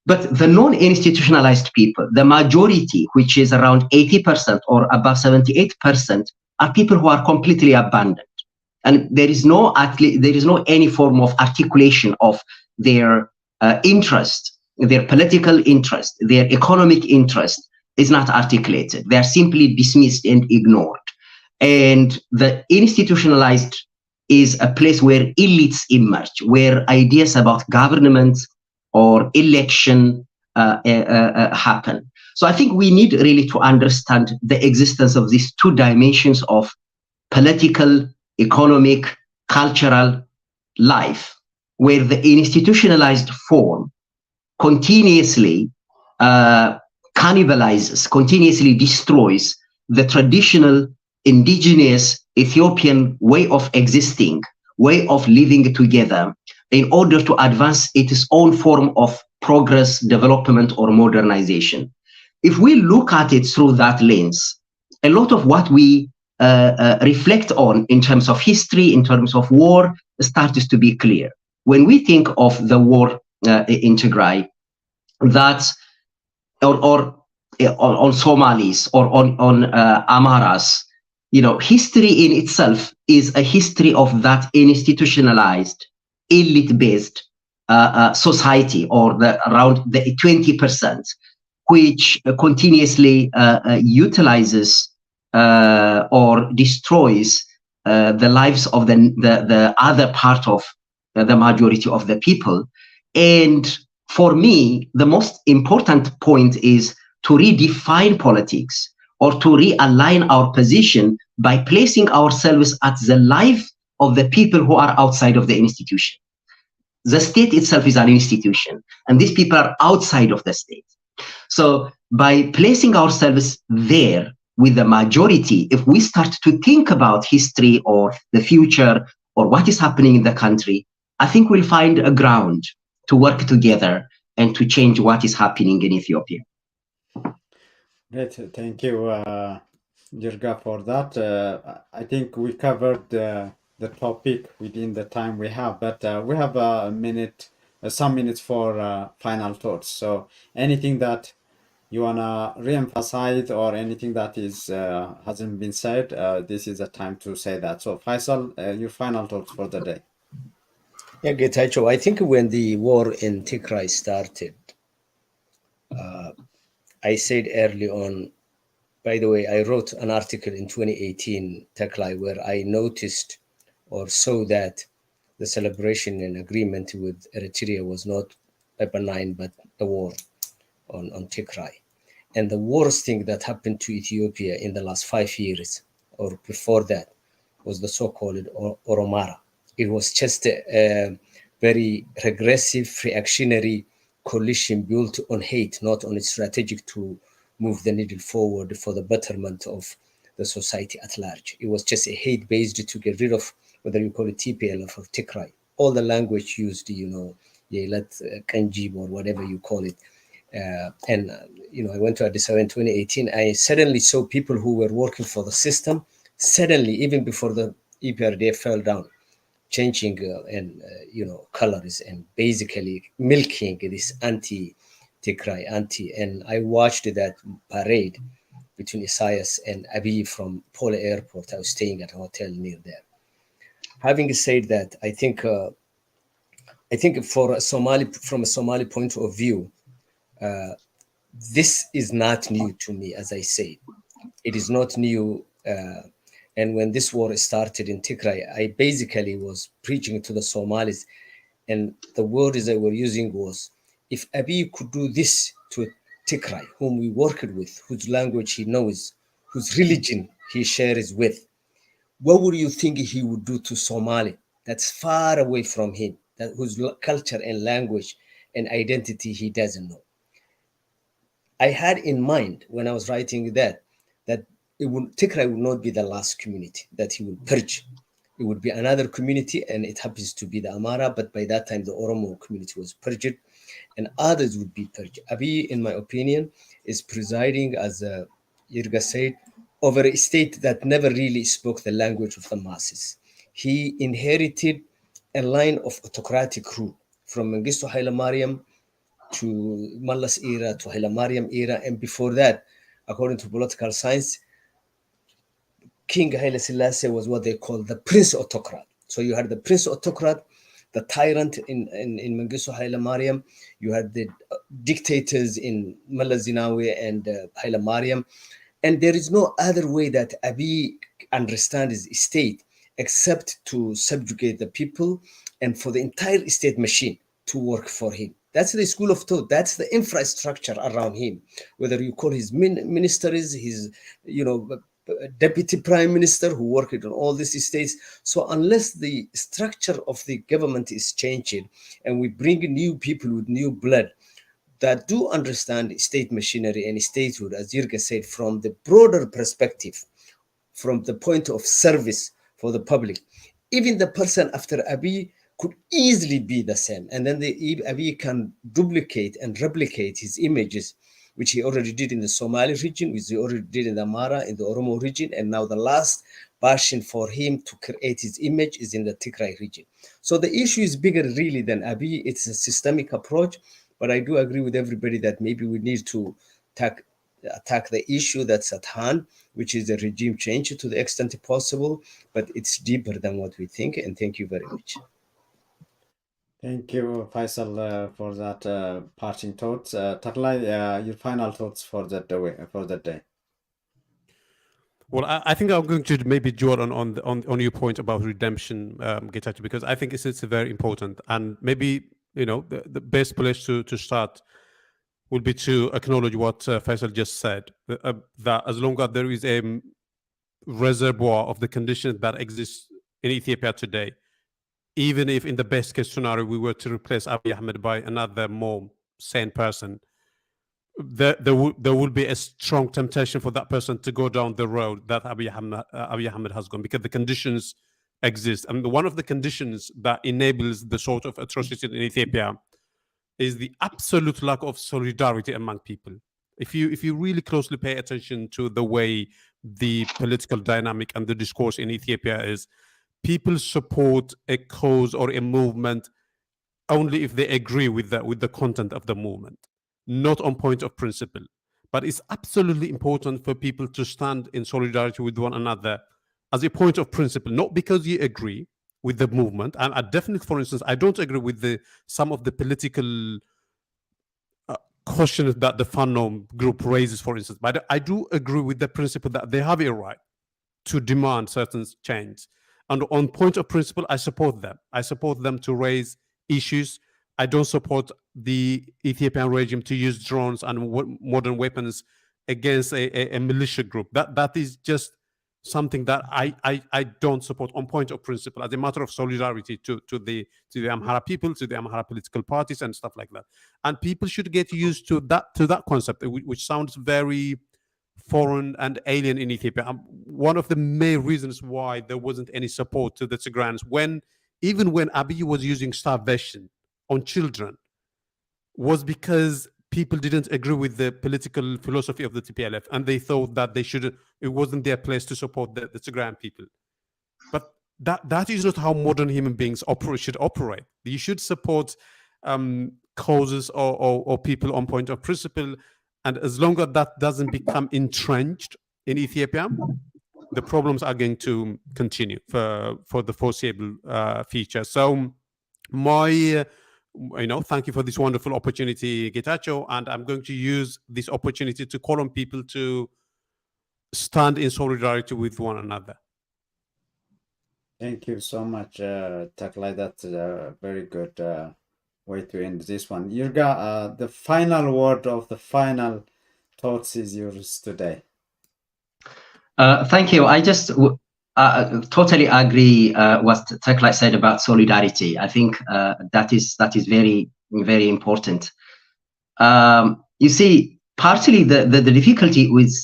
But the non-institutionalized people, the majority, which is around 80% or above 78%, are people who are completely abandoned. And there is no any form of articulation of their interest, their political interest, their economic interest is not articulated. They are simply dismissed and ignored. And the institutionalized is a place where elites emerge, where ideas about government or election happen. So I think we need really to understand the existence of these two dimensions of political, economic, cultural life, where the institutionalized form continuously cannibalizes, continuously destroys the traditional indigenous Ethiopian way of existing, way of living together, in order to advance its own form of progress, development, or modernization. If we look at it through that lens, a lot of what we reflect on in terms of history, in terms of war, starts to be clear. When we think of the war in Tigray, that or on Somalis or on Amaras, history in itself is a history of that institutionalized, elite-based society, or around the 20%, which continuously utilizes or destroys the lives of the other part of the majority of the people. And for me, the most important point is to redefine politics, or to realign our position by placing ourselves at the life of the people who are outside of the institution. The state itself is an institution, and these people are outside of the state. So by placing ourselves there with the majority, if we start to think about history or the future or what is happening in the country, I think we'll find a ground to work together and to change what is happening in Ethiopia. Great, thank you, Yurga, for that. I think we covered the topic within the time we have, but we have some minutes for final thoughts. So anything that you wanna re-emphasize or anything that is hasn't been said, this is the time to say that. So Faisal, your final thoughts for the day. Yeah, Getachew, I think when the war in Tigray started, I said early on, by the way, I wrote an article in 2018, Taklai, where I noticed or saw that the celebration and agreement with Eritrea was not a benign, but the war on Tigray. And the worst thing that happened to Ethiopia in the last 5 years or before that was the so-called Oromara. It was just a very regressive, reactionary coalition built on hate, not on its strategic to move the needle forward for the betterment of the society at large. It was just a hate-based to get rid of, whether you call it TPLF or Taklai, all the language used, Yelat, Kanjib or whatever you call it. I went to Addis Ababa in 2018. I suddenly saw people who were working for the system, suddenly, even before the EPRDF fell down, changing colors and basically milking this anti-Tigray, and I watched that parade between Isaias and Abiy from Pole Airport. I was staying at a hotel near there. Having said that, I think from a Somali point of view, this is not new to me. As I say, it is not new. And when this war started in Tigray, I basically was preaching to the Somalis, and the words I were using was, if Abiy could do this to Tigray, whom we worked with, whose language he knows, whose religion he shares with, what would you think he would do to Somali that's far away from him, that whose culture and language and identity he doesn't know? I had in mind when I was writing that Tigray would not be the last community that he would purge. It would be another community, and it happens to be the Amara, but by that time the Oromo community was purged, and others would be purged. Abiy, in my opinion, is presiding, as Yurga said, over a state that never really spoke the language of the masses. He inherited a line of autocratic rule from Mengistu Haile Mariam to Mallas era to Haile Mariam era, and before that, according to political science, King Haile Selassie was what they call the Prince Autocrat. So you had the Prince Autocrat, the tyrant in Mengistu Haile Mariam. You had the dictators in Mallas Zenawi and Haile Mariam. And there is no other way that Abiy understands his state except to subjugate the people and for the entire state machine to work for him. That's the school of thought. That's the infrastructure around him. Whether you call his ministers, his, deputy prime minister who worked on all these states. So unless the structure of the government is changing and we bring new people with new blood that do understand state machinery and statehood, as Yurga said, from the broader perspective, from the point of service for the public, even the person after Abiy could easily be the same. And then Abiy can duplicate and replicate his images, which he already did in the Somali region, which he already did in the Amara, in the Oromo region, and now the last passion for him to create his image is in the Tigray region. So the issue is bigger really than Abiy. It's a systemic approach, but I do agree with everybody that maybe we need to attack the issue that's at hand, which is the regime change to the extent possible, but it's deeper than what we think, and thank you very much. Thank you, Faisal, for that parting thoughts. Taklai, your final thoughts for that day. Well, I think I'm going to maybe draw on your point about redemption, Getachew, because I think it's very important, and maybe the best place to start would be to acknowledge what Faisal just said, that as long as there is a reservoir of the conditions that exist in Ethiopia today, even if in the best case scenario we were to replace Abiy Ahmed by another more sane person, there will be a strong temptation for that person to go down the road that Abiy Ahmed has gone, because the conditions exist. And one of the conditions that enables the sort of atrocity in Ethiopia is the absolute lack of solidarity among people. If you really closely pay attention to the way the political dynamic and the discourse in Ethiopia is, people support a cause or a movement only if they agree with the content of the movement, not on point of principle. But it's absolutely important for people to stand in solidarity with one another as a point of principle, not because you agree with the movement. And I definitely, for instance, I don't agree with some of the political questions that the Fanon group raises, for instance, but I do agree with the principle that they have a right to demand certain change. And on point of principle, I support them. I support them to raise issues. I don't support the Ethiopian regime to use drones and modern weapons against a militia group. That is just something that I don't support on point of principle, as a matter of solidarity to the Amhara people, to the Amhara political parties and stuff like that. And people should get used to that concept, which sounds very foreign and alien in Ethiopia. One of the main reasons why there wasn't any support to the Tigrayans, even when Abiy was using starvation on children, was because people didn't agree with the political philosophy of the TPLF, and they thought that it wasn't their place to support the Tigrayan people. But that is not how modern human beings should operate. You should support causes or people on point of principle, and as long as that doesn't become entrenched in Ethiopia, the problems are going to continue for the foreseeable future. So thank you for this wonderful opportunity, Getachew, and I'm going to use this opportunity to call on people to stand in solidarity with one another. Thank you so much, Taklai. That's a very good way to end this one. Yurga, the final word of the final thoughts is yours today. Thank you. I just totally agree what Taklai said about solidarity. I think that is very, very important. You see, partly the difficulty with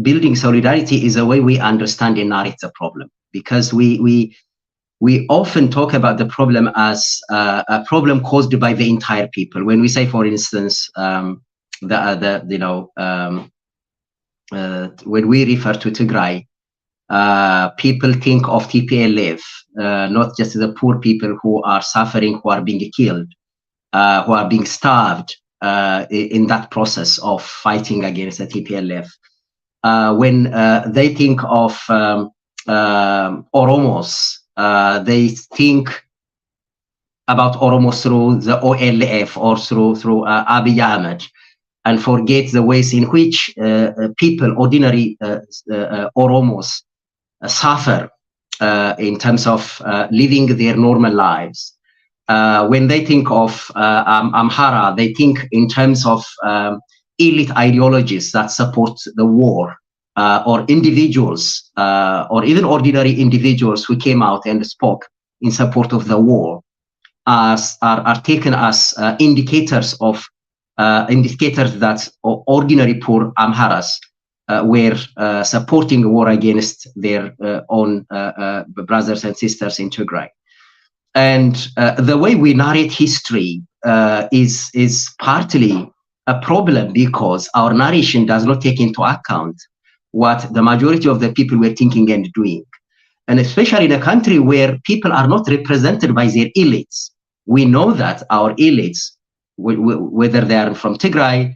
building solidarity is the way we understand and narrate the problem, because we often talk about the problem as a problem caused by the entire people. When we say, for instance, when we refer to Tigray, people think of TPLF, not just the poor people who are suffering, who are being killed, who are being starved in that process of fighting against the TPLF. When they think of Oromos, they think about Oromos through the OLF or through Abiy Ahmed, and forget the ways in which people, ordinary Oromos, suffer in terms of living their normal lives. When they think of Amhara, they think in terms of elite ideologies that support the war, or individuals, or even ordinary individuals who came out and spoke in support of the war, are taken as indicators that ordinary poor Amharas were supporting the war against their own brothers and sisters in Tigray. And the way we narrate history is partly a problem, because our narration does not take into account what the majority of the people were thinking and doing. And especially in a country where people are not represented by their elites. We know that our elites, whether they are from Tigray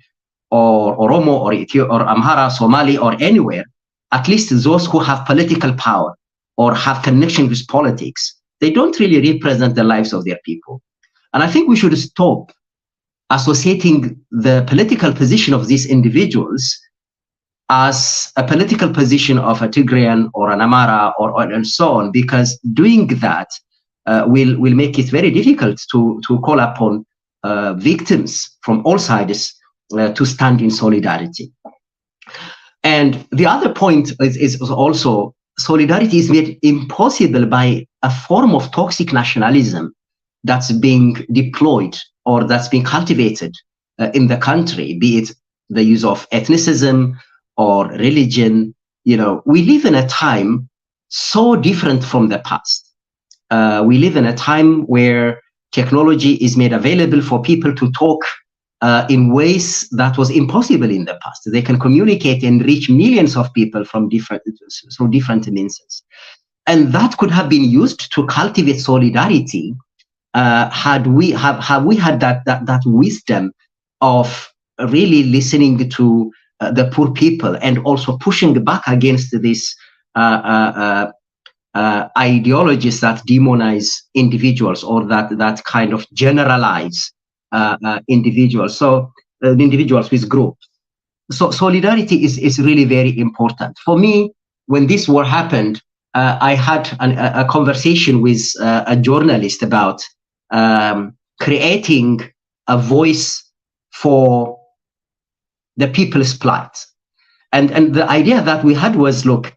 or Oromo or Ethiopia or Amhara, Somali, or anywhere, at least those who have political power or have connection with politics, they don't really represent the lives of their people. And I think we should stop associating the political position of these individuals as a political position of a Tigrayan or an Amhara and so on, because doing that will make it very difficult to call upon victims from all sides to stand in solidarity. And the other point is also solidarity is made impossible by a form of toxic nationalism that's being deployed or that's being cultivated in the country, be it the use of ethnicism or religion. You know, we live in a time so different from the past. We live in a time where technology is made available for people to talk in ways that was impossible in the past. They can communicate and reach millions of people from different means. And that could have been used to cultivate solidarity had we had that wisdom of really listening to the poor people and also pushing back against this ideologies that demonize individuals or that kind of generalize individuals. So individuals with groups. So solidarity is really very important. For me, when this war happened, I had a conversation with a journalist about creating a voice for the people's plight. And the idea that we had was, look,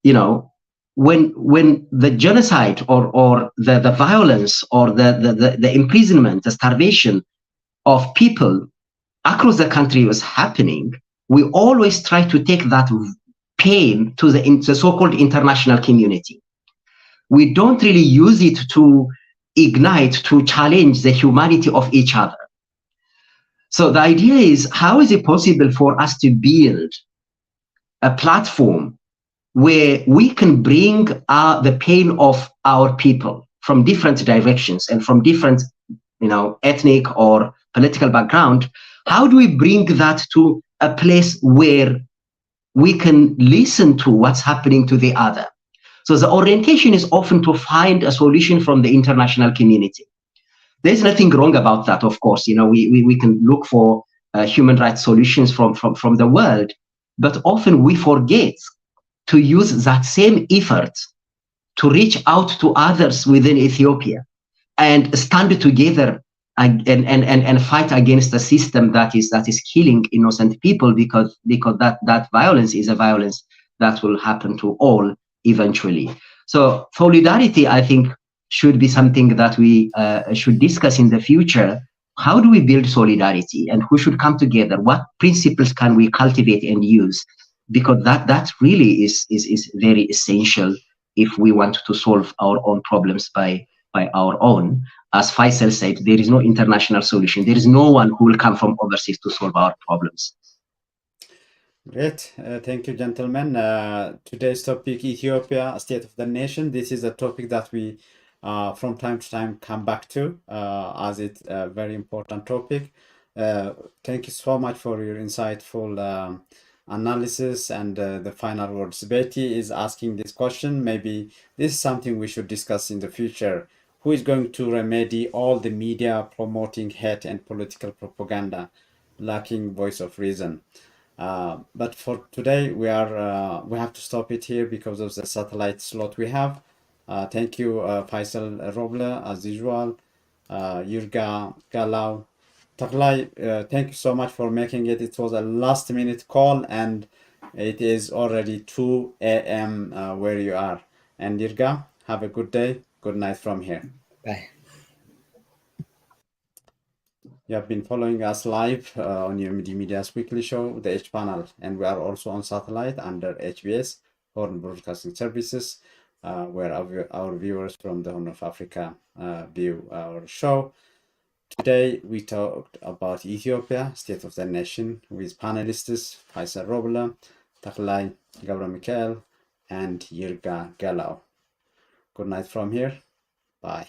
you know, when the genocide or the violence or the imprisonment, the starvation of people across the country was happening, we always try to take that pain to the so-called international community. We don't really use it to ignite, to challenge the humanity of each other. So the idea is, how is it possible for us to build a platform where we can bring the pain of our people from different directions and from different, ethnic or political background? How do we bring that to a place where we can listen to what's happening to the other? So the orientation is often to find a solution from the international community. There's nothing wrong about that, of course. We can look for human rights solutions from the world, but often we forget to use that same effort to reach out to others within Ethiopia and stand together and fight against a system that is killing innocent people, because that violence is a violence that will happen to all eventually. So solidarity, I think, should be something that we should discuss in the future. How do we build solidarity, and who should come together? What principles can we cultivate and use? Because that really is very essential if we want to solve our own problems by our own. As Faisal said, there is no international solution. There is no one who will come from overseas to solve our problems. Great. Thank you, gentlemen. Today's topic, Ethiopia, state of the nation. This is a topic that we, from time to time, come back to, as it's a very important topic. Thank you so much for your insightful analysis and the final words. Betty is asking this question. Maybe this is something we should discuss in the future. Who is going to remedy all the media promoting hate and political propaganda, lacking voice of reason? But for today, we have to stop it here because of the satellite slot we have. Thank you, Faisal Roble, as usual, Yurga, Galau, Taklai. Thank you so much for making it. It was a last-minute call, and it is already 2 a.m. Where you are. And Yurga, have a good day. Good night from here. Bye. You have been following us live on UMD Media's weekly show, the H Panel, and we are also on satellite under HBS, Horn Broadcasting Services, where our viewers from the Horn of Africa view our show. Today, we talked about Ethiopia, state of the nation, with panelists Faisal Roble, Taklai Gabra Mikael, and Yurga Galau. Good night from here. Bye.